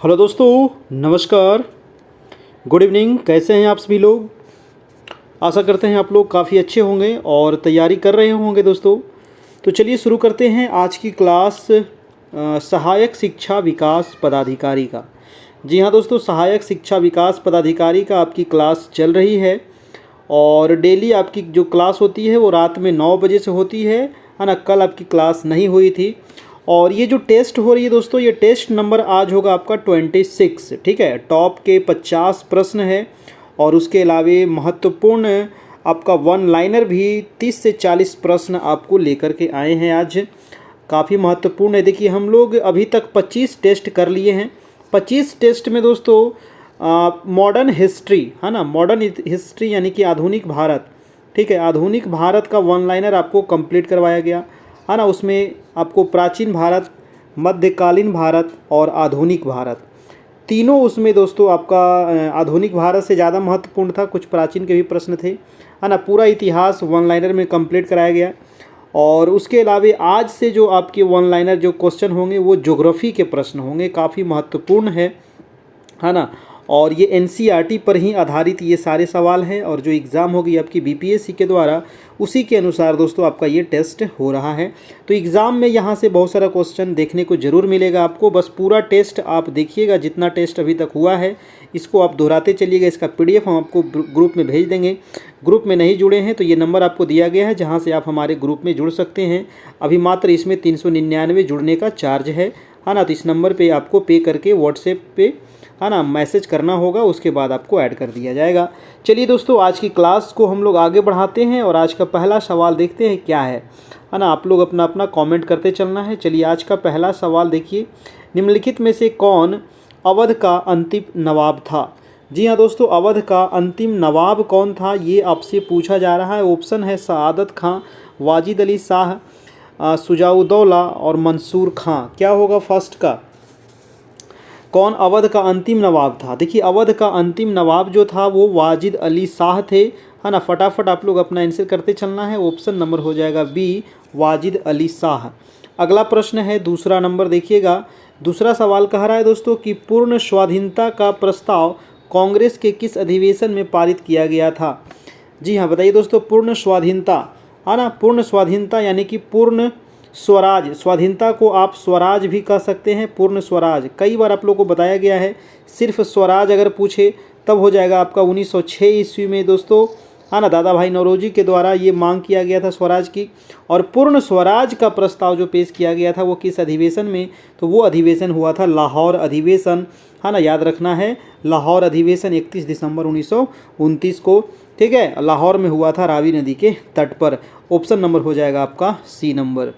Hello दोस्तों, नमस्कार, good evening. कैसे हैं आप सभी लोग? आशा करते हैं आप लोग काफ़ी अच्छे होंगे और तैयारी कर रहे होंगे दोस्तों। तो चलिए शुरू करते हैं आज की क्लास सहायक शिक्षा विकास पदाधिकारी का। जी हाँ दोस्तों, सहायक शिक्षा विकास पदाधिकारी का आपकी क्लास चल रही है और डेली आपकी जो क्लास होती है वो रात में 9 बजे से होती है ना। कल आपकी क्लास नहीं हुई थी। और ये जो टेस्ट हो रही है दोस्तों, ये टेस्ट नंबर आज होगा आपका 26, ठीक है। टॉप के 50 प्रश्न है और उसके अलावे महत्वपूर्ण आपका वन लाइनर भी 30 से 40 प्रश्न आपको लेकर के आए हैं आज। काफ़ी महत्वपूर्ण है। देखिए, हम लोग अभी तक 25 टेस्ट कर लिए हैं। 25 टेस्ट में दोस्तों मॉडर्न हिस्ट्री है ना, मॉडर्न हिस्ट्री यानी कि आधुनिक भारत, ठीक है, आधुनिक भारत का वन लाइनर आपको कंप्लीट करवाया गया है ना। उसमें आपको प्राचीन भारत, मध्यकालीन भारत और आधुनिक भारत, तीनों उसमें दोस्तों आपका आधुनिक भारत से ज़्यादा महत्वपूर्ण था। कुछ प्राचीन के भी प्रश्न थे है ना। पूरा इतिहास वन लाइनर में कंप्लीट कराया गया। और उसके अलावे आज से जो आपके वन लाइनर जो क्वेश्चन होंगे वो ज्योग्राफी के प्रश्न होंगे, काफ़ी महत्वपूर्ण है ना। और ये एनसीईआरटी पर ही आधारित ये सारे सवाल हैं और जो एग्ज़ाम होगी आपकी बीपीएससी के द्वारा उसी के अनुसार दोस्तों आपका ये टेस्ट हो रहा है। तो एग्ज़ाम में यहाँ से बहुत सारा क्वेश्चन देखने को ज़रूर मिलेगा आपको। बस पूरा टेस्ट आप देखिएगा, जितना टेस्ट अभी तक हुआ है इसको आप दोहराते चलिएगा। इसका पीडीएफ हम आपको ग्रुप में भेज देंगे। ग्रुप में नहीं जुड़े हैं तो ये नंबर आपको दिया गया है जहाँ से आप हमारे ग्रुप में जुड़ सकते हैं। अभी मात्र इसमें 399 जुड़ने का चार्ज है ना। तो इस नंबर पर आपको पे करके व्हाट्सएप पे है ना मैसेज करना होगा, उसके बाद आपको ऐड कर दिया जाएगा। चलिए दोस्तों, आज की क्लास को हम लोग आगे बढ़ाते हैं और आज का पहला सवाल देखते हैं क्या है ना। आप लोग अपना अपना कमेंट करते चलना है। चलिए आज का पहला सवाल देखिए, निम्नलिखित में से कौन अवध का अंतिम नवाब था? जी हाँ दोस्तों, अवध का अंतिम नवाब कौन था ये आपसे पूछा जा रहा है। ऑप्शन है सआदत खां, वाजिद अली शाह, शुजाउद्दौला और मंसूर खां। क्या होगा फर्स्ट का? कौन अवध का अंतिम नवाब था? देखिए, अवध का अंतिम नवाब जो था वो वाजिद अली शाह थे है ना। फटाफट आप लोग अपना आंसर करते चलना है। ऑप्शन नंबर हो जाएगा बी, वाजिद अली शाह। अगला प्रश्न है दूसरा नंबर, देखिएगा। दूसरा सवाल कह रहा है दोस्तों कि पूर्ण स्वाधीनता का प्रस्ताव कांग्रेस के किस अधिवेशन में पारित किया गया था? जी हाँ, बताइए दोस्तों। पूर्ण स्वाधीनता है ना, पूर्ण स्वाधीनता यानी कि पूर्ण स्वराज। स्वाधीनता को आप स्वराज भी कह सकते हैं, पूर्ण स्वराज। कई बार आप लोग को बताया गया है, सिर्फ स्वराज अगर पूछे तब हो जाएगा आपका 1906 ईस्वी में दोस्तों है ना, दादा भाई नौरोजी के द्वारा ये मांग किया गया था स्वराज की। और पूर्ण स्वराज का प्रस्ताव जो पेश किया गया था वो किस अधिवेशन में? तो वो अधिवेशन हुआ था लाहौर अधिवेशन है ना। याद रखना है, लाहौर अधिवेशन 31 दिसंबर 1929 को, ठीक है, लाहौर में हुआ था, रावी नदी के तट पर। ऑप्शन नंबर हो जाएगा आपका सी नंबर।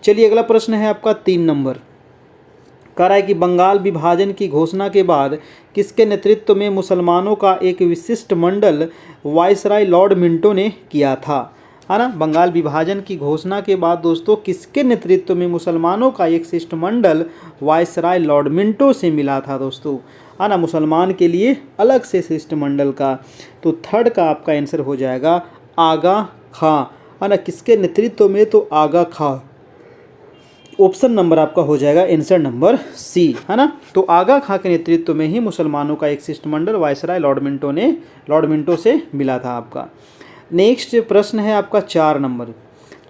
चलिए अगला प्रश्न है आपका 3 नंबर। कह रहा है कि बंगाल विभाजन की घोषणा के बाद किसके नेतृत्व में मुसलमानों का एक विशिष्ट मंडल वायसराय लॉर्ड मिंटो ने किया था? है ना। बंगाल विभाजन की घोषणा के बाद दोस्तों किसके नेतृत्व में मुसलमानों का एक शिष्टमंडल वायसराय लॉर्ड मिंटो से मिला था दोस्तों है ना। मुसलमान के लिए अलग से शिष्टमंडल का। तो थर्ड का आपका आंसर हो जाएगा आगा खां है ना। किसके नेतृत्व में? तो आगा खां। ऑप्शन नंबर आपका हो जाएगा आंसर नंबर सी है ना। तो आगा खां के नेतृत्व में ही मुसलमानों का एक शिष्टमंडल वायसराय लॉर्ड मिंटो से मिला था आपका। नेक्स्ट प्रश्न है आपका 4 नंबर।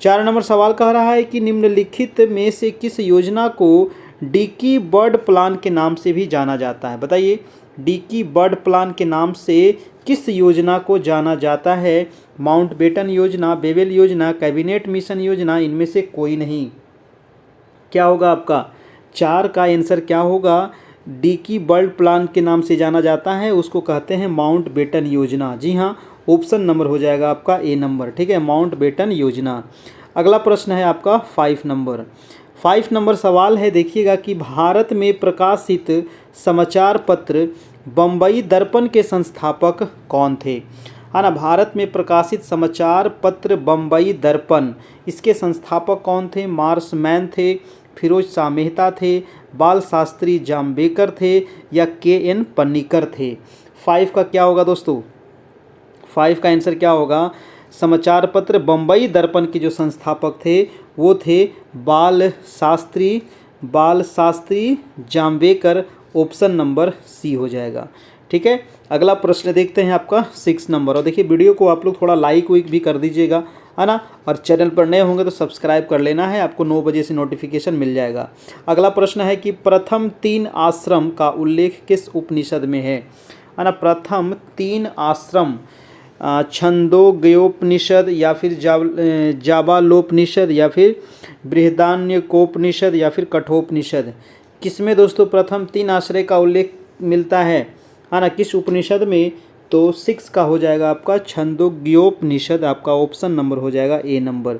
4 नंबर सवाल कह रहा है कि निम्नलिखित में से किस योजना को डिकी बर्ड प्लान के नाम से भी जाना जाता है? बताइए, डिकी बर्ड प्लान के नाम से किस योजना को जाना जाता है? माउंटबेटन योजना, बेबल योजना, कैबिनेट मिशन योजना, इनमें से कोई नहीं। क्या होगा आपका 4 का आंसर? क्या होगा? डिकी बर्ड प्लान के नाम से जाना जाता है, उसको कहते हैं माउंटबेटन योजना। जी हाँ, ऑप्शन नंबर हो जाएगा आपका ए नंबर, ठीक है, माउंटबेटन योजना। अगला प्रश्न है आपका 5 नंबर। 5 नंबर सवाल है, देखिएगा कि भारत में प्रकाशित समाचार पत्र बम्बई दर्पण के संस्थापक कौन थे? है ना। भारत में प्रकाशित समाचार पत्र बम्बई दर्पण, इसके संस्थापक कौन थे? मार्समैन थे, फिरोज शाह मेहता थे, बाल शास्त्री जाम्बेकर थे या के.एन. पन्नीकर थे? 5 का क्या होगा दोस्तों? 5 का आंसर क्या होगा? समाचार पत्र बम्बई दर्पण के जो संस्थापक थे वो थे बाल शास्त्री जाम्बेकर ऑप्शन नंबर सी हो जाएगा। ठीक है, अगला प्रश्न देखते हैं आपका 6 नंबर। और देखिए वीडियो को आप लोग थोड़ा लाइक वाइक भी कर दीजिएगा, है ना। और चैनल पर नए होंगे तो सब्सक्राइब कर लेना है, आपको 9 बजे से नोटिफिकेशन मिल जाएगा। अगला प्रश्न है कि प्रथम 3 आश्रम का उल्लेख किस उपनिषद में है ना। प्रथम 3 आश्रम छंदोग्योपनिषद या फिर जाबालोपनिषद या फिर बृहदारण्यकोपनिषद या फिर कठोपनिषद, किसमें दोस्तों प्रथम 3 आश्रय का उल्लेख मिलता है ना, किस उपनिषद में। तो 6 का हो जाएगा आपका छंदोग्योपनिषद, आपका ऑप्शन नंबर हो जाएगा ए नंबर।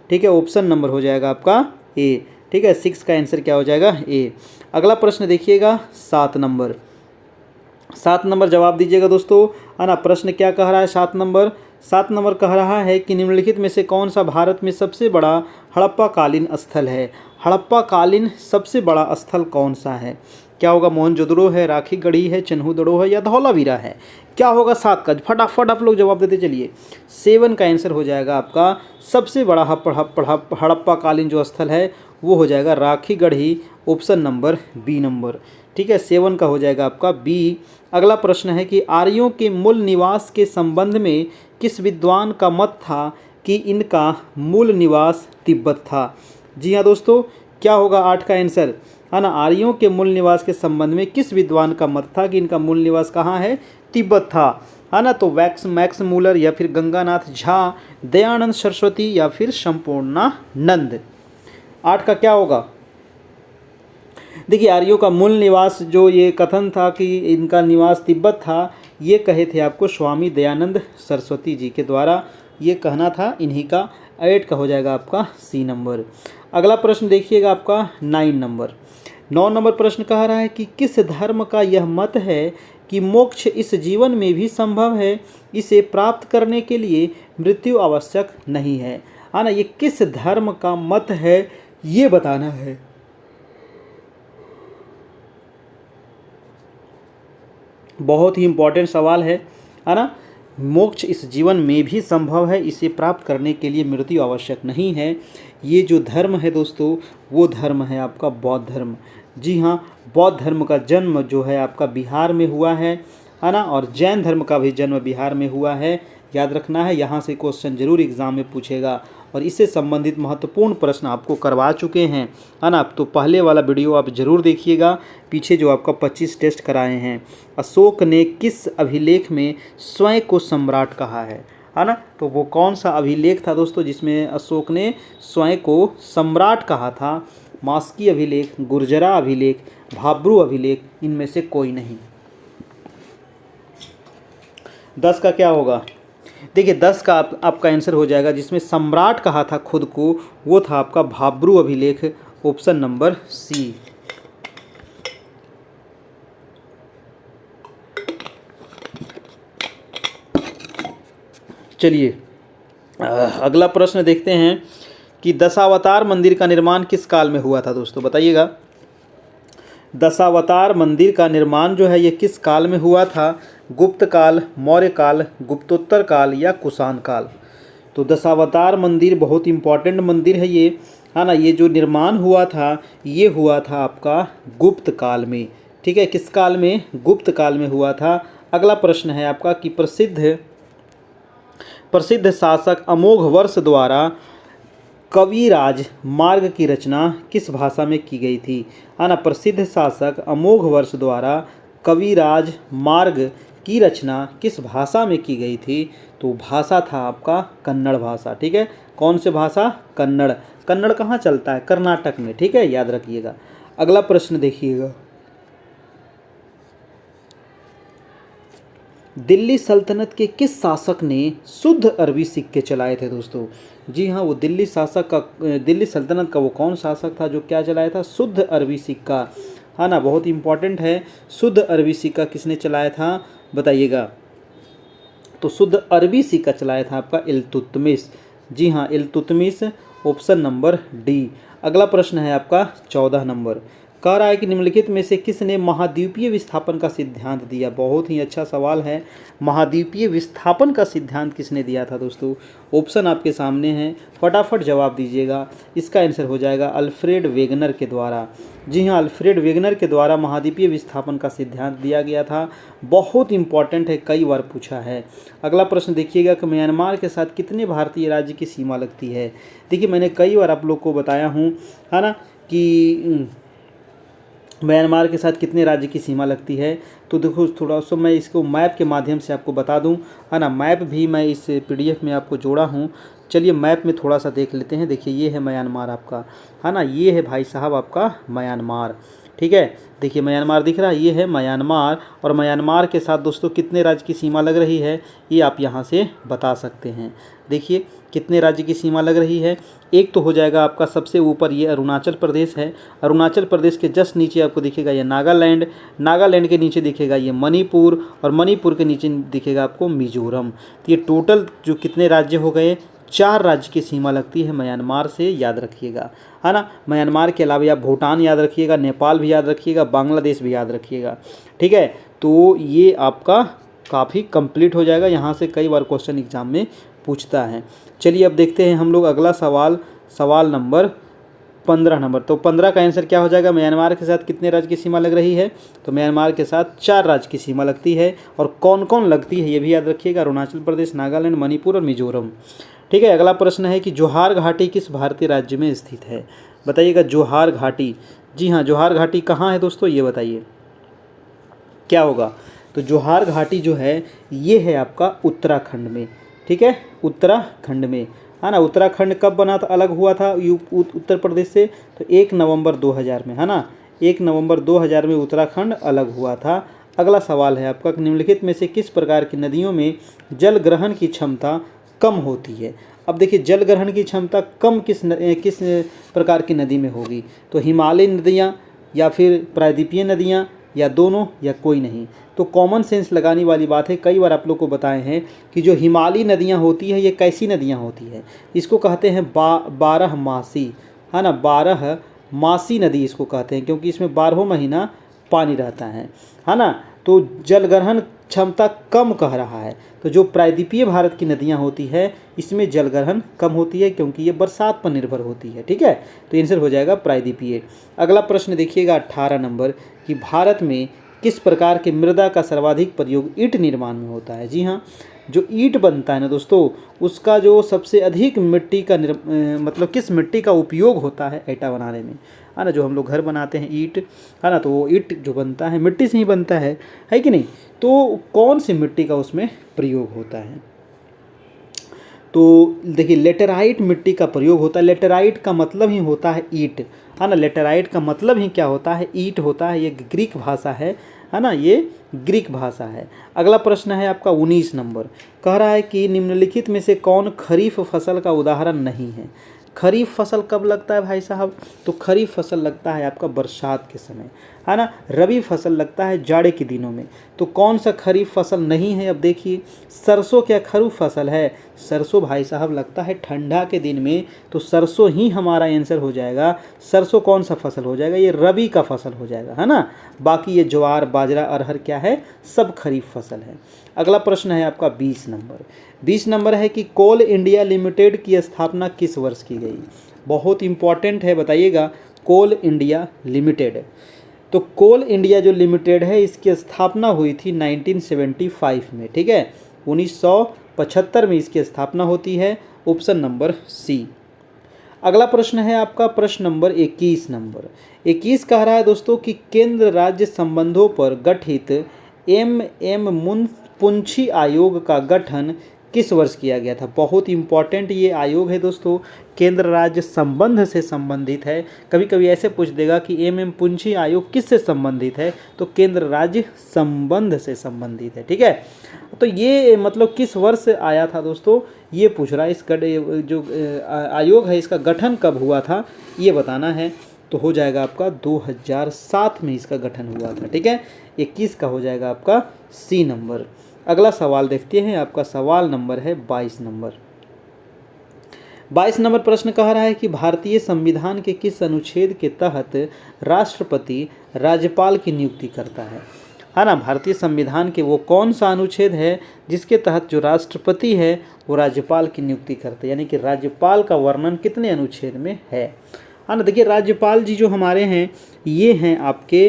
ठीक है, ऑप्शन नंबर हो जाएगा आपका ए। ठीक है, 6 का आंसर क्या हो जाएगा ए। अगला प्रश्न देखिएगा 7 नंबर। 7 नंबर जवाब दीजिएगा दोस्तों, है ना। प्रश्न क्या कह रहा है 7 नंबर। 7 नंबर कह रहा है कि निम्नलिखित में से कौन सा भारत में सबसे बड़ा हड़प्पा कालीन स्थल है। हड़प्पा कालीन सबसे बड़ा स्थल कौन सा है। क्या होगा, मोहनजोदड़ो है, राखी गढ़ी है, चन्हूदड़ो है या धौलावीरा है। क्या होगा 7 का, फटाफट आप लोग जवाब देते चलिए। 7 का आंसर हो जाएगा आपका सबसे बड़ा हड़प्पा कालीन जो स्थल है वो हो जाएगा Rakhi Garhi, option number B number. ठीक है, 7 का हो जाएगा आपका बी। अगला प्रश्न है कि आर्यों के मूल निवास के संबंध में किस विद्वान का मत था कि इनका मूल निवास तिब्बत था। जी हाँ दोस्तों, क्या होगा 8 का आंसर, है ना। आर्यों के मूल निवास के संबंध में किस विद्वान का मत था कि इनका मूल निवास कहाँ है, तिब्बत था, है ना। तो मैक्स मूलर या फिर गंगानाथ झा, दयानंद सरस्वती या फिर संपूर्णानंद। 8 का क्या होगा, देखिए आर्यों का मूल निवास जो ये कथन था कि इनका निवास तिब्बत था, ये कहे थे आपको स्वामी दयानंद सरस्वती जी के द्वारा, ये कहना था इन्हीं का। 8 का हो जाएगा आपका सी नंबर। अगला प्रश्न देखिएगा आपका 9 नंबर। 9 नंबर प्रश्न कह रहा है कि किस धर्म का यह मत है कि मोक्ष इस जीवन में भी संभव है, इसे प्राप्त करने के लिए मृत्यु आवश्यक नहीं है ना। ये किस धर्म का मत है ये बताना है। बहुत ही इम्पोर्टेंट सवाल है ना। मोक्ष इस जीवन में भी संभव है, इसे प्राप्त करने के लिए मृत्यु आवश्यक नहीं है। ये जो धर्म है दोस्तों वो धर्म है आपका बौद्ध धर्म। जी हाँ, बौद्ध धर्म का जन्म जो है आपका बिहार में हुआ है ना। और जैन धर्म का भी जन्म बिहार में हुआ है, याद रखना है। यहाँ से क्वेश्चन जरूर एग्जाम में पूछेगा और इससे संबंधित महत्वपूर्ण प्रश्न आपको करवा चुके हैं, है ना। तो पहले वाला वीडियो आप जरूर देखिएगा, पीछे जो आपका 25 टेस्ट कराए हैं। अशोक ने किस अभिलेख में स्वयं को सम्राट कहा है ना। तो वो कौन सा अभिलेख था दोस्तों जिसमें अशोक ने स्वयं को सम्राट कहा था। मास्की अभिलेख, गुर्जरा अभिलेख, भाब्रू अभिलेख, इनमें से कोई नहीं। 10 का क्या होगा, देखिए 10 का आपका आंसर हो जाएगा जिसमें सम्राट कहा था खुद को, वो था आपका भाब्रू अभिलेख, ऑप्शन नंबर सी। चलिए अगला प्रश्न देखते हैं कि दशावतार मंदिर का निर्माण किस काल में हुआ था दोस्तों, बताइएगा। दशावतार मंदिर का निर्माण जो है ये किस काल में हुआ था। गुप्त काल, मौर्य काल, गुप्तोत्तर काल या कुषाण काल। तो दशावतार मंदिर बहुत इंपॉर्टेंट मंदिर है ये, है ना। ये जो निर्माण हुआ था ये हुआ था आपका गुप्त काल में। ठीक है, किस काल में, गुप्त काल में हुआ था। अगला प्रश्न है आपका कि प्रसिद्ध शासक अमोघ वर्ष द्वारा कविराज मार्ग की रचना किस भाषा में की गई थी, है ना। प्रसिद्ध शासक अमोघ वर्ष द्वारा कविराज मार्ग की रचना किस भाषा में की गई थी। तो भाषा था आपका कन्नड़ भाषा। ठीक है, कौन से भाषा, कन्नड़। कन्नड़ कहाँ चलता है, कर्नाटक में। ठीक है, याद रखिएगा। अगला प्रश्न देखिएगा, दिल्ली सल्तनत के किस शासक ने शुद्ध अरबी सिक्के चलाए थे दोस्तों। जी हाँ, वो दिल्ली सल्तनत का वो कौन शासक था जो क्या चलाया था, शुद्ध अरबी सिक्का, है ना। बहुत इंपॉर्टेंट है, शुद्ध अरबी सिक्का किसने चलाया था बताइएगा। तो शुद्ध अरबी सिक्का चलाया था आपका इल्तुतमिश। जी हाँ, इल्तुतमिश, ऑप्शन नंबर डी। अगला प्रश्न है आपका 14 नंबर। कह रहा है कि निम्नलिखित में से किसने महाद्वीपीय विस्थापन का सिद्धांत दिया। बहुत ही अच्छा सवाल है, महाद्वीपीय विस्थापन का सिद्धांत किसने दिया था दोस्तों। ऑप्शन आपके सामने हैं, फटाफट जवाब दीजिएगा। इसका आंसर हो जाएगा अल्फ्रेड वेगनर के द्वारा। जी हाँ, अल्फ्रेड वेगनर के द्वारा महाद्वीपीय विस्थापन का सिद्धांत दिया गया था। बहुत इंपॉर्टेंट है, कई बार पूछा है। अगला प्रश्न देखिएगा कि म्यांमार के साथ कितने भारतीय राज्य की सीमा लगती है। देखिए, मैंने कई बार आप लोग को बताया हूँ, है ना, कि म्यांमार के साथ कितने राज्य की सीमा लगती है। तो देखो, थोड़ा सा मैं इसको मैप के माध्यम से आपको बता दूं, है ना। मैप भी मैं इस पीडीएफ में आपको जोड़ा हूं। चलिए मैप में थोड़ा सा देख लेते हैं। देखिए, ये है म्यांमार आपका, है ना, ये है भाई साहब आपका म्यांमार। ठीक है, देखिए म्यांमार दिख रहा है, ये है म्यांमार। और म्यांमार के साथ दोस्तों कितने राज्य की सीमा लग रही है, ये आप यहाँ से बता सकते हैं। देखिए कितने राज्य की सीमा लग रही है। एक तो हो जाएगा आपका सबसे ऊपर, ये अरुणाचल प्रदेश है। अरुणाचल प्रदेश के जस्ट नीचे आपको दिखेगा ये नागालैंड, नागालैंड के नीचे दिखेगा ये मणिपुर, और मणिपुर के नीचे दिखेगा आपको मिजोरम। तो ये टोटल जो कितने राज्य हो गए, 4 राज्य की सीमा लगती है म्यांमार से, याद रखिएगा, है ना। म्यांमार के अलावा आप भूटान याद रखिएगा, नेपाल भी याद रखिएगा, बांग्लादेश भी याद रखिएगा। ठीक है, तो ये आपका काफ़ी कंप्लीट हो जाएगा। यहाँ से कई बार क्वेश्चन एग्जाम में पूछता है। चलिए अब देखते हैं हम लोग अगला सवाल, सवाल नंबर 15 नंबर। तो 15 का आंसर क्या हो जाएगा, म्यांमार के साथ कितने राज्य की सीमा लग रही है। तो म्यांमार के साथ 4 राज्य की सीमा लगती है। और कौन कौन लगती है ये भी याद रखिएगा, अरुणाचल प्रदेश, नागालैंड, मणिपुर और मिजोरम। ठीक है, अगला प्रश्न है कि जोहार घाटी किस भारतीय राज्य में स्थित है। बताइएगा, जोहार घाटी। जी हाँ, जोहार घाटी कहाँ है दोस्तों, ये बताइए क्या होगा। तो जोहार घाटी जो है ये है आपका उत्तराखंड में। ठीक है, उत्तराखंड में, है ना। उत्तराखंड कब बना था, अलग हुआ था उत्तर प्रदेश से, तो 1 नवंबर 2000 में, है ना। 1 नवंबर 2000 में उत्तराखंड अलग हुआ था। अगला सवाल है आपका, निम्नलिखित में से किस प्रकार की नदियों में जल ग्रहण की क्षमता कम होती है। अब देखिए, जल ग्रहण की क्षमता कम किस प्रकार की नदी में होगी। तो हिमालयी नदियाँ, या फिर प्रायद्वीपीय नदियाँ, या दोनों, या कोई नहीं। तो कॉमन सेंस लगाने वाली बात है, कई बार आप लोग को बताए हैं कि जो हिमालयी नदियाँ होती है ये कैसी नदियाँ होती है। इसको कहते हैं 12 मासी, है ना, 12 मासी नदी इसको कहते हैं, क्योंकि इसमें 12 महीना पानी रहता है ना। तो जलग्रहण क्षमता कम कह रहा है। तो जो प्रायद्वीपीय भारत की नदियाँ होती है इसमें जलग्रहण कम होती है, क्योंकि ये बरसात पर निर्भर होती है। ठीक है, तो आंसर हो जाएगा प्रायद्वीपीय। अगला प्रश्न देखिएगा 18 नंबर, कि भारत में किस प्रकार की मृदा का सर्वाधिक प्रयोग ईंट निर्माण में होता है। जी हाँ, जो ईंट बनता है ना दोस्तों, उसका जो सबसे अधिक मिट्टी का मतलब किस मिट्टी का उपयोग होता है ईंटा बनाने में, है ना। जो हम लोग घर बनाते हैं ईंट, है ना, तो वो ईंट जो बनता है मिट्टी से ही बनता है कि नहीं। तो कौन सी मिट्टी का उसमें प्रयोग होता है। तो देखिए, लेटेराइट मिट्टी का प्रयोग होता है। लेटेराइट का मतलब ही होता है ईंट, है ना। लेटेराइट का मतलब ही क्या होता है, ईंट होता है। ये ग्रीक भाषा है ना, ये ग्रीक भाषा है। अगला प्रश्न है आपका 19 नंबर, कह रहा है कि निम्नलिखित में से कौन खरीफ फसल का उदाहरण नहीं है। खरीफ फसल कब लगता है भाई साहब, तो खरीफ फसल लगता है आपका बरसात के समय, है ना। रबी फसल लगता है जाड़े के दिनों में। तो कौन सा खरीफ फसल नहीं है, अब देखिए, सरसों क्या खरीफ फसल है। सरसों भाई साहब लगता है ठंडा के दिन में, तो सरसों ही हमारा आंसर हो जाएगा। सरसों कौन सा फसल हो जाएगा, ये रबी का फसल हो जाएगा, है ना। बाकी ये ज्वार, बाजरा, अरहर क्या है, सब खरीफ फसल है। अगला प्रश्न है आपका 20 नंबर। 20 नंबर है कि कोल इंडिया लिमिटेड की स्थापना किस वर्ष की गई। बहुत इंपॉर्टेंट है, बताइएगा, कोल इंडिया लिमिटेड। तो कोल इंडिया जो लिमिटेड है इसकी स्थापना हुई थी 1975 में। ठीक है, 1975 में इसकी स्थापना होती है। Option number C. अगला प्रश्न है आपका प्रश्न नंबर 21 नंबर। 21 कह रहा है दोस्तों कि केंद्र राज्य संबंधों पर गठित एम मुनपुंछी आयोग का गठन किस वर्ष किया गया था। बहुत इंपॉर्टेंट ये आयोग है दोस्तों, केंद्र राज्य संबंध से संबंधित है। कभी कभी ऐसे पूछ देगा कि एम पुंछी आयोग किस से संबंधित है, तो केंद्र राज्य संबंध से संबंधित है। ठीक है, तो ये मतलब किस वर्ष आया था दोस्तों, ये पूछ रहा है। इस जो आयोग है इसका गठन कब हुआ था ये बताना है। तो हो जाएगा आपका 2007 में इसका गठन हुआ था। ठीक है, 21 का हो जाएगा आपका सी नंबर। अगला सवाल देखते हैं, आपका सवाल नंबर है 22 नंबर। 22 नंबर प्रश्न कह रहा है कि भारतीय संविधान के किस अनुच्छेद के तहत राष्ट्रपति राज्यपाल की नियुक्ति करता है ना। भारतीय संविधान के वो कौन सा अनुच्छेद है जिसके तहत जो राष्ट्रपति है वो राज्यपाल की नियुक्ति करते हैं, यानी कि राज्यपाल का वर्णन कितने अनुच्छेद में है ना। देखिए राज्यपाल जी जो हमारे हैं ये हैं आपके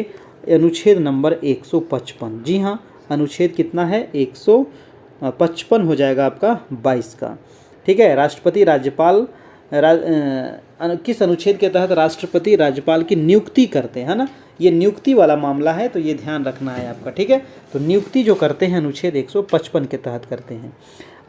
अनुच्छेद नंबर 155। जी हाँ, अनुच्छेद कितना है 155 हो जाएगा आपका 22 का। ठीक है, राष्ट्रपति राज्यपाल किस अनुच्छेद के तहत राष्ट्रपति राज्यपाल की नियुक्ति करते हैं, है ना। ये नियुक्ति वाला मामला है तो ये ध्यान रखना है आपका। ठीक है, तो नियुक्ति जो करते हैं अनुच्छेद 155 के तहत करते हैं।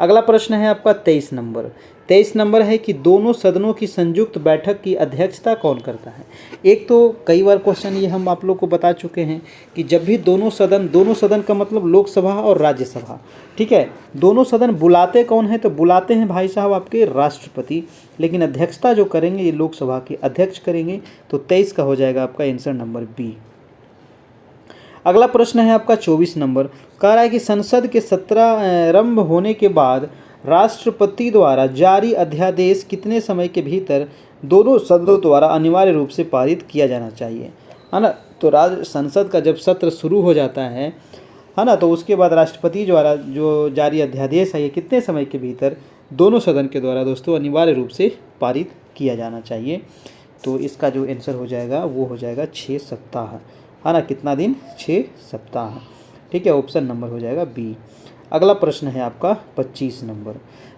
अगला प्रश्न है आपका 23 नंबर। 23 नंबर है कि दोनों सदनों की संयुक्त बैठक की अध्यक्षता कौन करता है। एक तो कई बार क्वेश्चन ये हम आप लोग को बता चुके हैं कि जब भी दोनों सदन का मतलब लोकसभा और राज्यसभा, ठीक है, दोनों सदन बुलाते कौन है, तो बुलाते हैं भाई साहब आपके राष्ट्रपति, लेकिन अध्यक्षता जो करेंगे ये लोकसभा के अध्यक्ष करेंगे। तो 23 का हो जाएगा आपका आंसर नंबर बी। अगला प्रश्न है आपका 24 नंबर। कह रहा है कि संसद के सत्रारंभ होने के बाद राष्ट्रपति द्वारा जारी अध्यादेश कितने समय के भीतर दोनों सदनों द्वारा अनिवार्य रूप से पारित किया जाना चाहिए, है ना। तो संसद का जब सत्र शुरू हो जाता है ना, तो उसके बाद राष्ट्रपति द्वारा जो जारी अध्यादेश है ये कितने समय के भीतर दोनों सदन के द्वारा दोस्तों अनिवार्य रूप से पारित किया जाना चाहिए। तो इसका जो आंसर हो जाएगा वो हो जाएगा 6 सप्ताह, है ना। कितना दिन, 6 सप्ताह। ठीक है, ऑप्शन नंबर हो जाएगा बी। अगला प्रश्न है आपका 25 नंबर।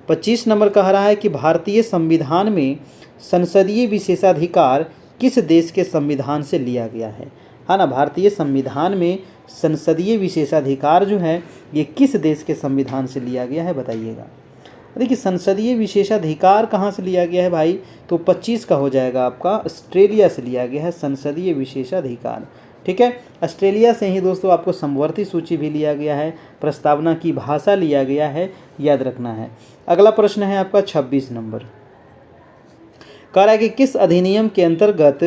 25 नंबर कह रहा है कि भारतीय संविधान में संसदीय विशेषाधिकार किस देश के संविधान से लिया गया है ना। भारतीय संविधान में संसदीय विशेषाधिकार जो है ये किस देश के संविधान से लिया गया है, बताइएगा। देखिए संसदीय विशेषाधिकार कहाँ से लिया गया है भाई, तो 25 का हो जाएगा आपका ऑस्ट्रेलिया से लिया गया है संसदीय विशेषाधिकार। ठीक है, ऑस्ट्रेलिया से ही दोस्तों आपको समवर्ती सूची भी लिया गया है, प्रस्तावना की भाषा लिया गया है, याद रखना है। अगला प्रश्न है आपका 26 नंबर। कह रहा है कि किस अधिनियम के अंतर्गत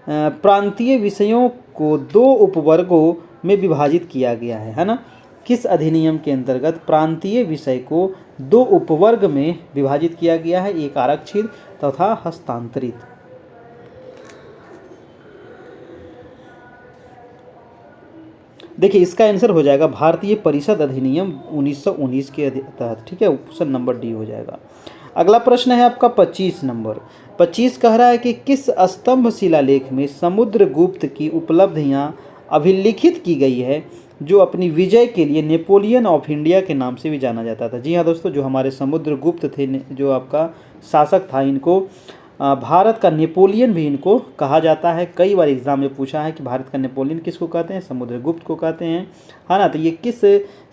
प्रांतीय विषयों को 2 उपवर्गों में विभाजित किया गया है ना। किस अधिनियम के अंतर्गत प्रांतीय विषय को 2 उपवर्ग में विभाजित किया गया है, एक आरक्षित तथा हस्तांतरित। देखिए इसका आंसर हो जाएगा भारतीय परिषद अधिनियम 1919 के तहत। ठीक है, ऑप्शन नंबर डी हो जाएगा। अगला प्रश्न है आपका 25 नंबर। 25 कह रहा है कि किस स्तंभ शिलालेख में समुद्रगुप्त की उपलब्धियां अभिलिखित की गई है जो अपनी विजय के लिए नेपोलियन ऑफ इंडिया के नाम से भी जाना जाता था। जी हाँ दोस्तों, जो हमारे समुद्रगुप्त थे, जो आपका शासक था, इनको भारत का नेपोलियन भी इनको कहा जाता है। कई बार एग्जाम में पूछा है कि भारत का नेपोलियन किसको कहते हैं, समुद्रगुप्त को कहते हैं, है ना। तो ये किस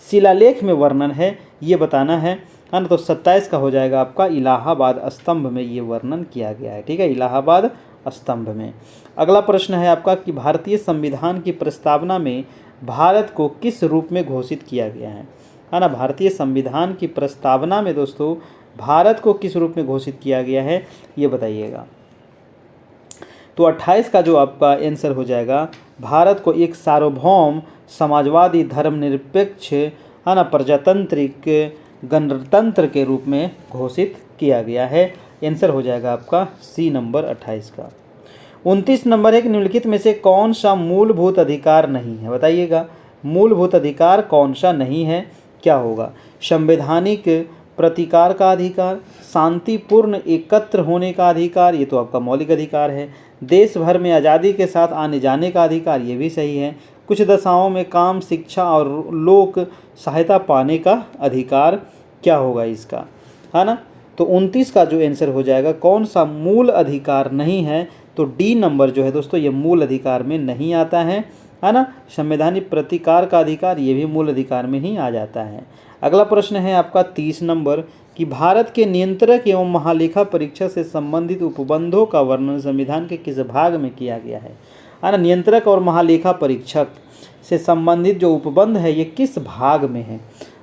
शिलालेख में वर्णन है ये बताना है ना। तो 27 का हो जाएगा आपका इलाहाबाद स्तंभ में ये वर्णन किया गया है। ठीक है, इलाहाबाद स्तंभ में। अगला प्रश्न है आपका कि भारतीय संविधान की प्रस्तावना में भारत को किस रूप में घोषित किया गया है ना। भारतीय संविधान की प्रस्तावना में दोस्तों भारत को किस रूप में घोषित किया गया है ये बताइएगा। तो 28 का जो आपका आंसर हो जाएगा, भारत को एक सार्वभौम समाजवादी धर्मनिरपेक्ष, है ना, प्रजातांत्रिक गणतंत्र के रूप में घोषित किया गया है। आंसर हो जाएगा आपका सी नंबर 28 का। 29 नंबर है कि निम्नलिखित में से कौन सा मूलभूत अधिकार नहीं है, बताइएगा। मूलभूत अधिकार कौन सा नहीं है, क्या होगा। संवैधानिक प्रतिकार का अधिकार, शांतिपूर्ण एकत्र होने का अधिकार, ये तो आपका मौलिक अधिकार है। देश भर में आज़ादी के साथ आने जाने का अधिकार, ये भी सही है। कुछ दशाओं में काम, शिक्षा और लोक सहायता पाने का अधिकार, क्या होगा इसका, है ना। तो 29 का जो आंसर हो जाएगा, कौन सा मूल अधिकार नहीं है, तो डी नंबर जो है दोस्तों ये मूल अधिकार में नहीं आता है ना। संवैधानिक प्रतिकार का अधिकार ये भी मूल अधिकार में ही आ जाता है। अगला प्रश्न है आपका 30 नंबर कि भारत के नियंत्रक एवं महालेखा परीक्षक से संबंधित उपबंधों का वर्णन संविधान के किस भाग में किया गया है ना। नियंत्रक और महालेखा परीक्षक से संबंधित जो उपबंध है ये किस भाग में है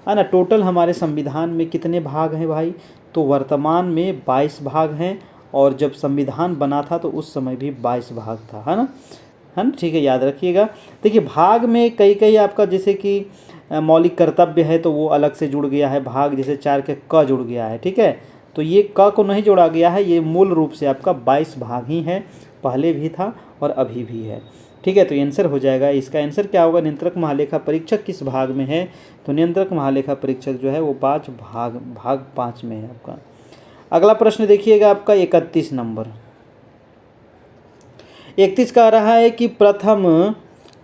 ना। टोटल हमारे संविधान में कितने भाग हैं भाई, तो वर्तमान में 22 भाग हैं, और जब संविधान बना था तो उस समय भी 22 भाग था, है ना। ठीक है, याद रखिएगा। देखिए भाग में कई आपका जैसे कि मौलिक कर्तव्य है तो वो अलग से जुड़ गया है, भाग जैसे 4 के क जुड़ गया है। ठीक है, तो ये क को नहीं जोड़ा गया है, ये मूल रूप से आपका 22 भाग ही है, पहले भी था और अभी भी है। ठीक है, तो आंसर हो जाएगा, इसका आंसर क्या होगा, नियंत्रक महालेखा परीक्षक किस भाग में है, तो नियंत्रक महालेखा परीक्षक जो है वो 5 भाग 5 में है आपका। अगला प्रश्न देखिएगा आपका 31 नंबर। 31 कह रहा है कि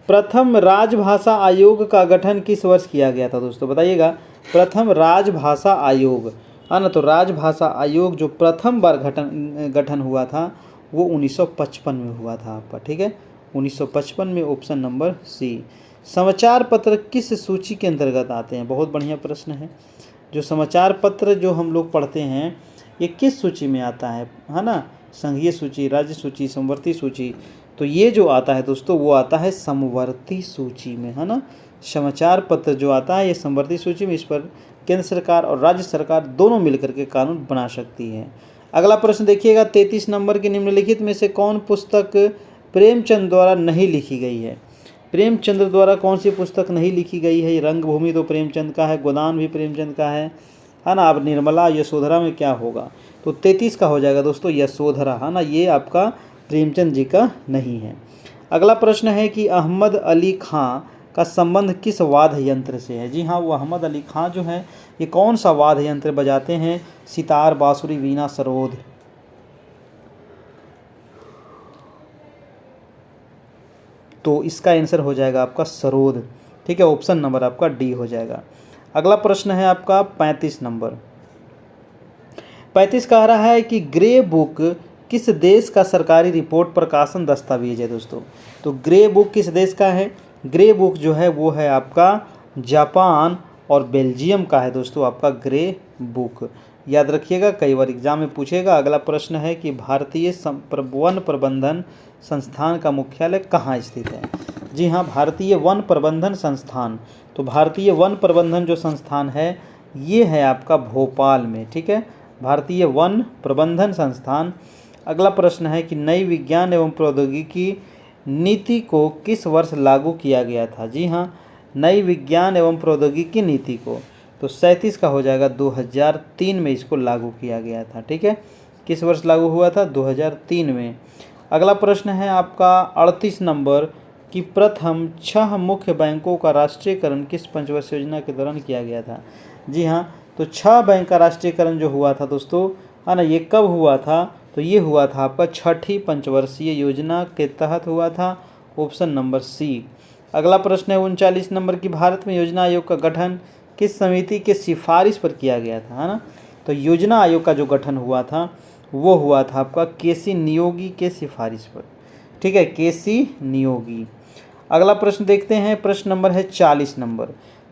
प्रथम राजभाषा आयोग का गठन किस वर्ष किया गया था दोस्तों, बताइएगा। प्रथम राजभाषा आयोग है ना, तो राजभाषा आयोग जो प्रथम बार गठन हुआ था वो 1955 में हुआ था आपका। ठीक है, 1955 में, ऑप्शन नंबर सी। समाचार पत्र किस सूची के अंतर्गत आते हैं, बहुत बढ़िया प्रश्न है। जो समाचार पत्र जो हम लोग पढ़ते हैं ये किस सूची में आता है ना, संघीय सूची, राज्य सूची, समवर्ती सूची। तो ये जो आता है दोस्तों वो आता है समवर्ती सूची में, है ना। समाचार पत्र जो आता है ये समवर्ती सूची में, इस पर केंद्र सरकार और राज्य सरकार दोनों मिलकर के कानून बना सकती है। अगला प्रश्न देखिएगा 33 नंबर की, निम्नलिखित में से कौन पुस्तक प्रेमचंद द्वारा नहीं लिखी गई है। प्रेमचंद द्वारा कौन सी पुस्तक नहीं लिखी गई है, रंगभूमि तो प्रेमचंद का है, गोदान भी प्रेमचंद का है ना। अब निर्मला यशोधरा में क्या होगा, तो 33 का हो जाएगा दोस्तों यशोधरा, है ना, ये आपका प्रेमचंद जी का नहीं है। अगला प्रश्न है कि अहमद अली खां का संबंध किस वाद्य यंत्र से है। जी हाँ, वो अहमद अली खां जो है ये कौन सा वाद्य यंत्र बजाते हैं, सितार, बांसुरी, वीणा, सरोद। तो इसका आंसर हो जाएगा आपका सरोद। ठीक है, ऑप्शन नंबर आपका डी हो जाएगा। अगला प्रश्न है आपका 35 नंबर। 35 कह रहा है कि ग्रे बुक किस देश का सरकारी रिपोर्ट प्रकाशन दस्तावेज है दोस्तों। तो ग्रे बुक किस देश का है, ग्रे बुक जो है वो है आपका जापान और बेल्जियम का है दोस्तों आपका ग्रे बुक, याद रखिएगा, कई बार एग्जाम में पूछेगा। अगला प्रश्न है कि भारतीय वन प्रबंधन संस्थान का मुख्यालय कहाँ स्थित है। जी हाँ, भारतीय वन प्रबंधन संस्थान, तो भारतीय वन प्रबंधन जो संस्थान है ये है आपका भोपाल में। ठीक है, भारतीय वन प्रबंधन संस्थान। अगला प्रश्न है कि नई विज्ञान एवं प्रौद्योगिकी नीति को किस वर्ष लागू किया गया था। जी हाँ, नई विज्ञान एवं प्रौद्योगिकी नीति को तो 37 का हो जाएगा, 2003 में इसको लागू किया गया था। ठीक है, किस वर्ष लागू हुआ था, 2003 में। अगला प्रश्न है आपका 38 नंबर कि प्रथम 6 मुख्य बैंकों का राष्ट्रीयकरण किस पंचवर्षीय योजना के दौरान किया गया था। जी हाँ, तो 6 बैंक का राष्ट्रीयकरण जो हुआ था दोस्तों, है ना, ये कब हुआ था, तो ये हुआ था आपका 6ठी पंचवर्षीय योजना के तहत हुआ था, ऑप्शन नंबर सी। अगला प्रश्न है 39 नंबर की, भारत में योजना आयोग का गठन किस समिति के सिफारिश पर किया गया था, है ना। तो योजना आयोग का जो गठन हुआ था वो हुआ था आपका केसी नियोगी के सिफारिश पर। ठीक है, केसी नियोगी। अगला प्रश्न देखते हैं, प्रश्न नंबर है 40 नंबर।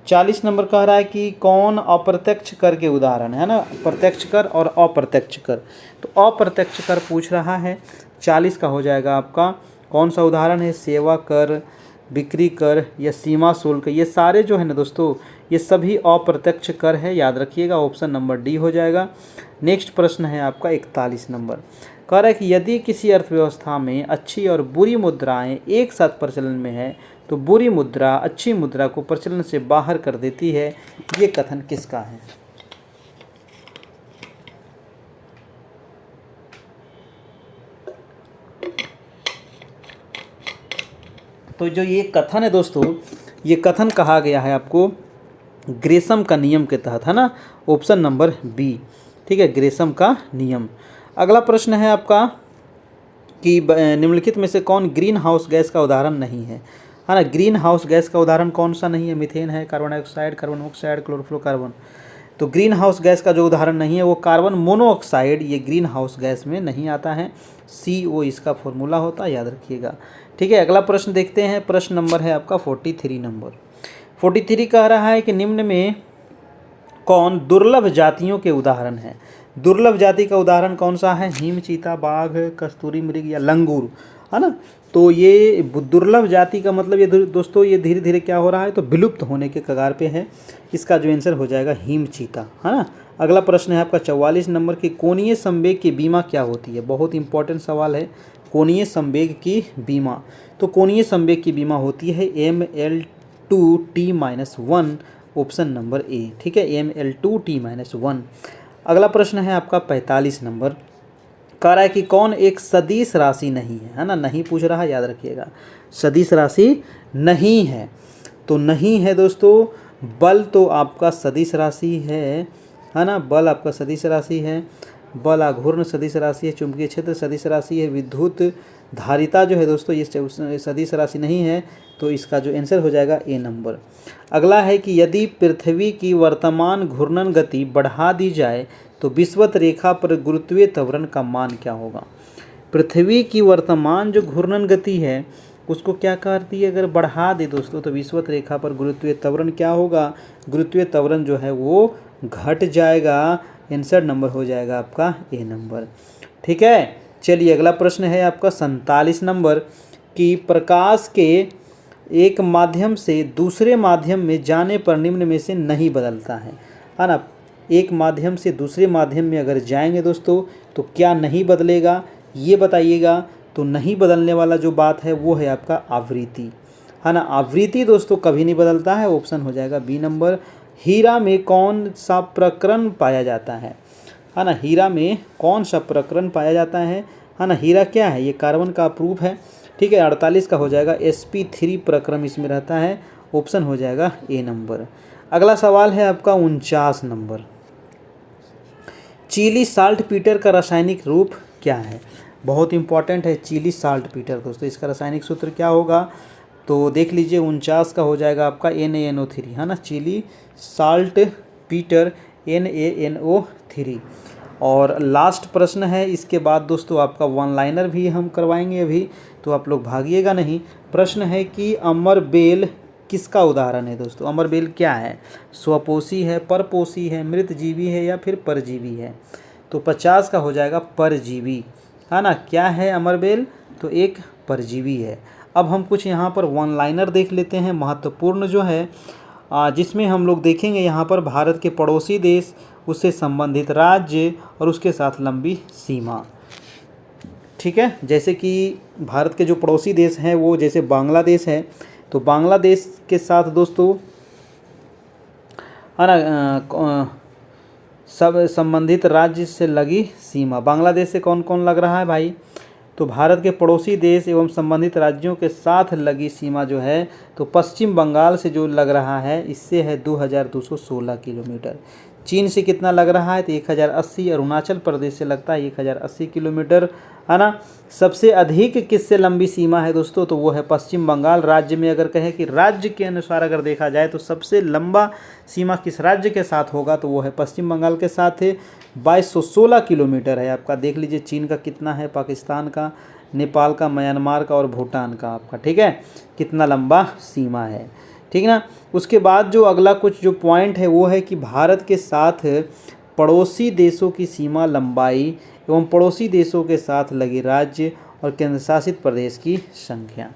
40 नंबर कह रहा है कि कौन अप्रत्यक्ष कर के उदाहरण है ना, प्रत्यक्ष कर और अप्रत्यक्ष कर। तो अप्रत्यक्ष कर पूछ रहा है, 40 का हो जाएगा आपका कौन सा उदाहरण है, सेवा कर, बिक्री कर या सीमा शुल्क। ये सारे जो है ना दोस्तों ये सभी अप्रत्यक्ष कर है, याद रखिएगा, ऑप्शन नंबर डी हो जाएगा। नेक्स्ट प्रश्न है आपका 41 नंबर। कह रहा है कि यदि किसी अर्थव्यवस्था में अच्छी और बुरी मुद्राएं एक साथ प्रचलन में है तो बुरी मुद्रा अच्छी मुद्रा को प्रचलन से बाहर कर देती है, ये कथन किसका है। तो जो ये कथन है दोस्तों, ये कथन कहा गया है आपको ग्रेसम का नियम के तहत, है ना, ऑप्शन नंबर बी। ठीक है, ग्रेसम का नियम। अगला प्रश्न है आपका कि निम्नलिखित में से कौन ग्रीन हाउस गैस का उदाहरण नहीं है ना। ग्रीन हाउस गैस का उदाहरण कौन सा नहीं है, मीथेन है, carbon dioxide, carbon monoxide, chlorofluorocarbon. तो ग्रीन हाउस गैस का जो उदाहरण नहीं है वो कार्बन मोनोऑक्साइड, ये ग्रीन हाउस गैस में नहीं आता है, CO इसका फॉर्मूला होता है, याद रखिएगा। ठीक है, अगला प्रश्न देखते हैं, प्रश्न नंबर है आपका 43 नंबर। 43 कह रहा है कि निम्न में कौन दुर्लभ जातियों के उदाहरण है। दुर्लभ जाति का उदाहरण कौन सा है, हिम चीता, बाघ, कस्तूरी मृग या लंगूर, है ना। तो ये दुर्लभ जाति का मतलब ये दोस्तों ये धीरे धीरे क्या हो रहा है, तो विलुप्त होने के कगार पे है। इसका जो आंसर हो जाएगा हिम चीता, है ना। अगला प्रश्न है आपका 44 नंबर की, कोणीय संवेग की बीमा क्या होती है। बहुत इंपॉर्टेंट सवाल है, कोणीय संवेग की बीमा। तो कोणीय संवेग की बीमा होती है ML2T-1, ऑप्शन नंबर ए। ठीक है, ML2T-1। अगला प्रश्न है आपका 45 नंबर। कह रहा है कि कौन एक सदिश राशि नहीं है ना, नहीं पूछ रहा है, याद रखिएगा, सदिश राशि नहीं है। तो नहीं है दोस्तों, बल तो आपका सदिश राशि है ना, बल आपका सदिश राशि है, बल आघूर्ण सदिश राशि है, चुंबकीय क्षेत्र सदिश राशि है, विद्युत धारिता जो है दोस्तों ये सदिश राशि नहीं है। तो इसका जो आंसर हो जाएगा ए नंबर। अगला है कि यदि पृथ्वी की वर्तमान घूर्णन गति बढ़ा दी जाए तो विषुवत रेखा पर गुरुत्वीय त्वरण का मान क्या होगा। पृथ्वी की वर्तमान जो घूर्णन गति है उसको क्या करती है, अगर बढ़ा दे दोस्तों तो विषुवत रेखा पर गुरुत्वीय त्वरण क्या होगा, गुरुत्वीय त्वरण जो है वो घट जाएगा। आंसर नंबर हो जाएगा आपका ए नंबर। ठीक है, चलिए अगला प्रश्न है आपका 47 नंबर कि प्रकाश के एक माध्यम से दूसरे माध्यम में जाने पर निम्न में से नहीं बदलता है ना। एक माध्यम से दूसरे माध्यम में अगर जाएंगे दोस्तों तो क्या नहीं बदलेगा, ये बताइएगा। तो नहीं बदलने वाला जो बात है वो है आपका आवृत्ति, है ना। आवृत्ति दोस्तों कभी नहीं बदलता है, ऑप्शन हो जाएगा बी नंबर। हीरा में कौन सा प्रकरण पाया जाता है ना, हीरा में कौन सा प्रकरण पाया जाता है ना। हीरा क्या है, ये कार्बन का प्रूफ है। ठीक है, 48 का हो जाएगा sp3 प्रक्रम इसमें रहता है, ऑप्शन हो जाएगा ए नंबर। अगला सवाल है आपका 49 नंबर। चिली साल्ट पीटर का रासायनिक रूप क्या है। बहुत इंपॉर्टेंट है चिली साल्ट पीटर दोस्तों, इसका रासायनिक सूत्र क्या होगा तो देख लीजिए। 49 का हो जाएगा आपका NaNO3, है ना, चिली साल्ट पीटर NaNO3। और लास्ट प्रश्न है, इसके बाद दोस्तों आपका वन लाइनर भी हम करवाएंगे अभी, तो आप लोग भागिएगा नहीं। प्रश्न है कि अमरबेल किसका उदाहरण है दोस्तों। अमरबेल क्या है, स्वपोषी है, परपोषी है, मृतजीवी है या फिर परजीवी है। तो 50 का हो जाएगा परजीवी, है ना। क्या है अमरबेल, तो एक परजीवी है। अब हम कुछ यहाँ पर वन लाइनर देख लेते हैं महत्वपूर्ण जो है, जिसमें हम लोग देखेंगे यहाँ पर भारत के पड़ोसी देश, उससे संबंधित राज्य और उसके साथ लंबी सीमा। ठीक है, जैसे कि भारत के जो पड़ोसी देश हैं वो जैसे बांग्लादेश है, तो बांग्लादेश के साथ दोस्तों है ना सब संबंधित राज्य से लगी सीमा। बांग्लादेश से कौन कौन लग रहा है भाई, तो भारत के पड़ोसी देश एवं संबंधित राज्यों के साथ लगी सीमा जो है तो पश्चिम बंगाल से जो लग रहा है इससे है 2216 किलोमीटर। चीन से कितना लग रहा है तो 1080, अरुणाचल प्रदेश से लगता है 1080 किलोमीटर, है ना। सबसे अधिक किससे लंबी सीमा है दोस्तों, तो वो है पश्चिम बंगाल राज्य में। अगर कहें कि राज्य के अनुसार अगर देखा जाए तो सबसे लंबा सीमा किस राज्य के साथ होगा तो वो है पश्चिम बंगाल के साथ है, 2216 किलोमीटर है आपका। देख लीजिए चीन का कितना है, पाकिस्तान का, नेपाल का, म्यांमार का और भूटान का आपका। ठीक है, कितना लंबा सीमा है, ठीक ना। उसके बाद जो अगला कुछ जो पॉइंट है वो है कि भारत के साथ पड़ोसी देशों की सीमा लंबाई एवं पड़ोसी देशों के साथ लगे राज्य और केंद्र शासित प्रदेश की संख्या।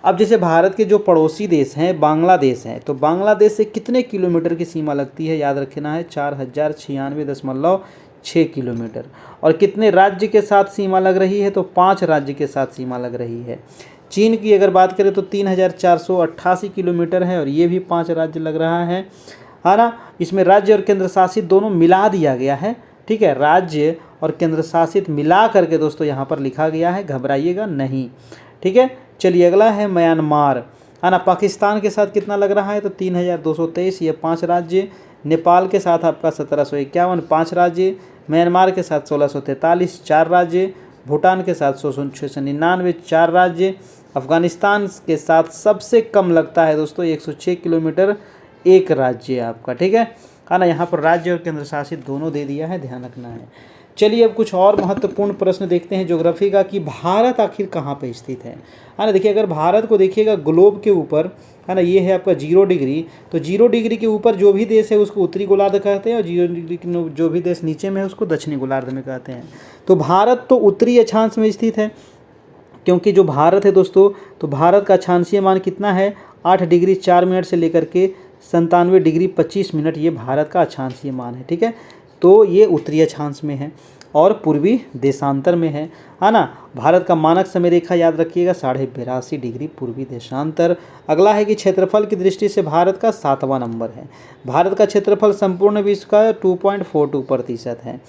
अब जैसे भारत के जो पड़ोसी देश हैं बांग्लादेश हैं, तो बांग्लादेश से कितने किलोमीटर की सीमा लगती है, याद रखना है 4096.6 किलोमीटर। और कितने राज्य के साथ सीमा लग रही है, तो 5 राज्य के साथ सीमा लग रही है। चीन की अगर बात करें तो 3488 किलोमीटर है और ये भी 5 राज्य लग रहा है ना। इसमें राज्य और केंद्र शासित दोनों मिला दिया गया है। ठीक है, राज्य और केंद्र शासित मिला करके दोस्तों यहाँ पर लिखा गया है, घबराइएगा नहीं। ठीक है, चलिए अगला है म्यांमार, है ना। पाकिस्तान के साथ कितना लग रहा है तो 3223, ये 5 राज्य। नेपाल के साथ आपका 1751, 5 राज्य। म्यांमार के साथ 1643, 4 राज्य। भूटान के साथ 699, 4 राज्य। अफगानिस्तान के साथ सबसे कम लगता है दोस्तों 106 किलोमीटर, 1 राज्य आपका। ठीक है ना, यहाँ पर राज्य और केंद्र शासित दोनों दे दिया है, ध्यान रखना है। चलिए अब कुछ और महत्वपूर्ण प्रश्न देखते हैं ज्योग्राफी का कि भारत आखिर कहाँ पे स्थित है ना। देखिए अगर भारत को देखिएगा ग्लोब के ऊपर, है ना, ये है आपका 0 डिग्री, तो 0 डिग्री के ऊपर जो भी देश है उसको उत्तरी गोलार्ध कहते हैं और 0 डिग्री के जो भी देश नीचे में है उसको दक्षिणी गोलार्ध में कहते हैं। तो भारत तो उत्तरी अक्षांश में स्थित है, क्योंकि जो भारत है दोस्तों, तो भारत का अक्षांशीय मान कितना है 8 डिग्री 4 मिनट से लेकर के 97 डिग्री 25 मिनट, ये भारत का अक्षांशीय मान है। ठीक है, तो ये उत्तरी अक्षांश में है। और पूर्वी देशांतर में है ना। भारत का मानक समय रेखा याद रखिएगा 82.5 डिग्री पूर्वी देशांतर। अगला है कि क्षेत्रफल की दृष्टि से भारत का 7वां नंबर है। भारत का क्षेत्रफल संपूर्ण विश्व का 2.42% है।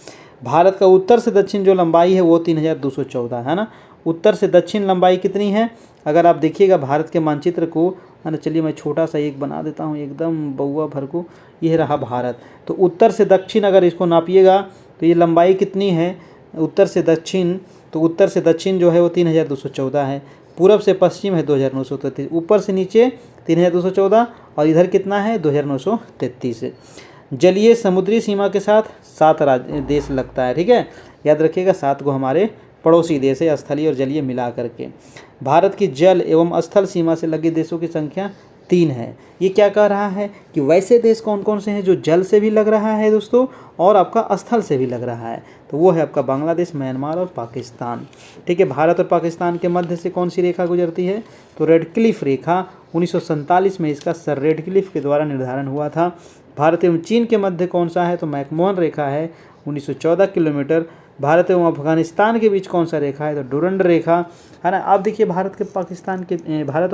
भारत का उत्तर से दक्षिण जो लंबाई है वो 3214 है ना। उत्तर से दक्षिण लंबाई कितनी है, अगर आप देखिएगा भारत के मानचित्र को, है ना। चलिए मैं छोटा सा एक बना देता हूँ एकदम बउआ भर को। ये रहा भारत। तो उत्तर से दक्षिण अगर इसको नापिएगा तो ये लंबाई कितनी है उत्तर से दक्षिण, तो उत्तर से दक्षिण जो है वो 3214 है। पूरब से पश्चिम है 2933, ऊपर से नीचे 3214 और इधर कितना है 2933। जलीय समुद्री सीमा के साथ 7 राज्य देश लगता है, ठीक है। याद रखिएगा 7 को हमारे पड़ोसी देश है, स्थलीय और जलीय मिला करके। भारत की जल एवं स्थल सीमा से लगे देशों की संख्या 3 है। ये क्या कह रहा है कि वैसे देश कौन कौन से हैं जो जल से भी लग रहा है दोस्तों और आपका स्थल से भी लग रहा है, तो वो है आपका बांग्लादेश, म्यांमार और पाकिस्तान, ठीक है। भारत और पाकिस्तान के मध्य से कौन सी रेखा गुजरती है, तो रेडक्लिफ रेखा। 1947 में इसका सर रेडक्लिफ के द्वारा निर्धारण हुआ था। भारत एवं चीन के मध्य कौन सा है, तो मैकमोहन रेखा है 1914 किलोमीटर। भारत एवं अफगानिस्तान के बीच कौन सा रेखा है, तो डुरंड रेखा, है ना। आप देखिए भारत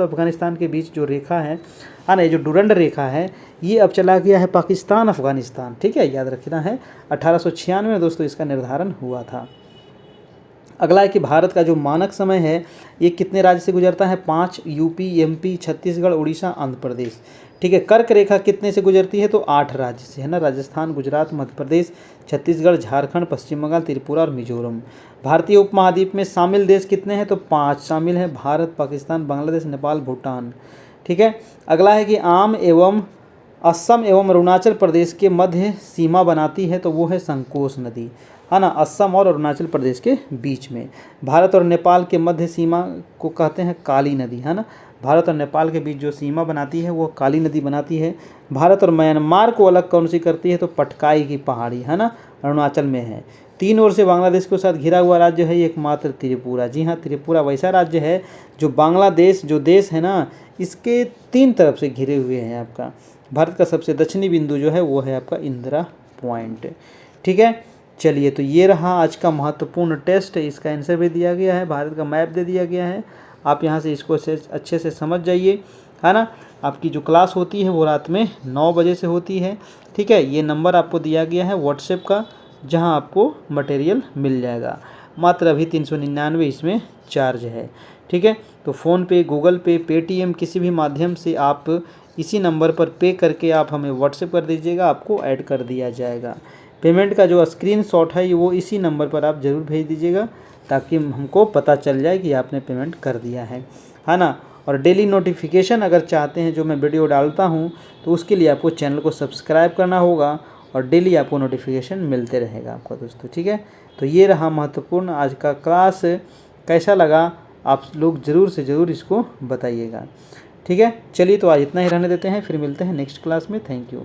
और अफगानिस्तान के बीच जो रेखा है ना, ये जो डुरंड रेखा है ये अब चला गया है पाकिस्तान अफगानिस्तान, ठीक है, याद रखना है। 1896 में दोस्तों इसका निर्धारण हुआ था। अगला है कि भारत का जो मानक समय है ये कितने राज्य से गुजरता है, 5, यूपी, एमपी, छत्तीसगढ़, उड़ीसा, आंध्र प्रदेश, ठीक है। कर्क रेखा कितने से गुजरती है, तो 8 राज्य से, है ना। राजस्थान, गुजरात, मध्य प्रदेश, छत्तीसगढ़, झारखंड, पश्चिम बंगाल, त्रिपुरा और मिजोरम। भारतीय उपमहाद्वीप में शामिल देश कितने हैं, तो 5 शामिल हैं, भारत, पाकिस्तान, बांग्लादेश, नेपाल, भूटान, ठीक है। अगला है कि असम एवं अरुणाचल प्रदेश के मध्य सीमा बनाती है, तो वो है संकोश नदी, है ना। असम और अरुणाचल प्रदेश के बीच में। भारत और नेपाल के मध्य सीमा को कहते हैं काली नदी, है ना। भारत और नेपाल के बीच जो सीमा बनाती है वो काली नदी बनाती है। भारत और म्यांमार को अलग कौन सी करती है, तो पटकाई की पहाड़ी, है ना, अरुणाचल में है। 3 ओर से बांग्लादेश के साथ घिरा हुआ राज्य है एकमात्र त्रिपुरा। जी हाँ, त्रिपुरा वैसा राज्य है जो बांग्लादेश जो देश है ना इसके 3 तरफ से घिरे हुए हैं आपका। भारत का सबसे दक्षिणी बिंदु जो है वो है आपका इंदिरा पॉइंट, ठीक है। चलिए, तो ये रहा आज का महत्वपूर्ण टेस्ट। इसका आंसर भी दिया गया है, भारत का मैप दे दिया गया है। आप यहाँ से इसको अच्छे से समझ जाइए, है ना। आपकी जो क्लास होती है वो रात में 9 बजे से होती है, ठीक है। ये नंबर आपको दिया गया है व्हाट्सएप का, जहाँ आपको मटेरियल मिल जाएगा। मात्र अभी 399 इसमें चार्ज है, ठीक है। तो फ़ोनपे, गूगल पे, पेटीएम किसी भी माध्यम से आप इसी नंबर पर पे करके आप हमें व्हाट्सएप कर दीजिएगा, आपको ऐड कर दिया जाएगा। पेमेंट का जो स्क्रीनशॉट है वो इसी नंबर पर आप ज़रूर भेज दीजिएगा ताकि हमको पता चल जाए कि आपने पेमेंट कर दिया है ना। और डेली नोटिफिकेशन अगर चाहते हैं जो मैं वीडियो डालता हूँ तो उसके लिए आपको चैनल को सब्सक्राइब करना होगा और डेली आपको नोटिफिकेशन मिलते रहेगा आपका दोस्तों, ठीक है। तो ये रहा महत्वपूर्ण आज का क्लास। कैसा लगा आप लोग ज़रूर से ज़रूर इसको बताइएगा, ठीक है। चलिए, तो आज इतना ही रहने देते हैं, फिर मिलते हैं नेक्स्ट क्लास में। Thank you.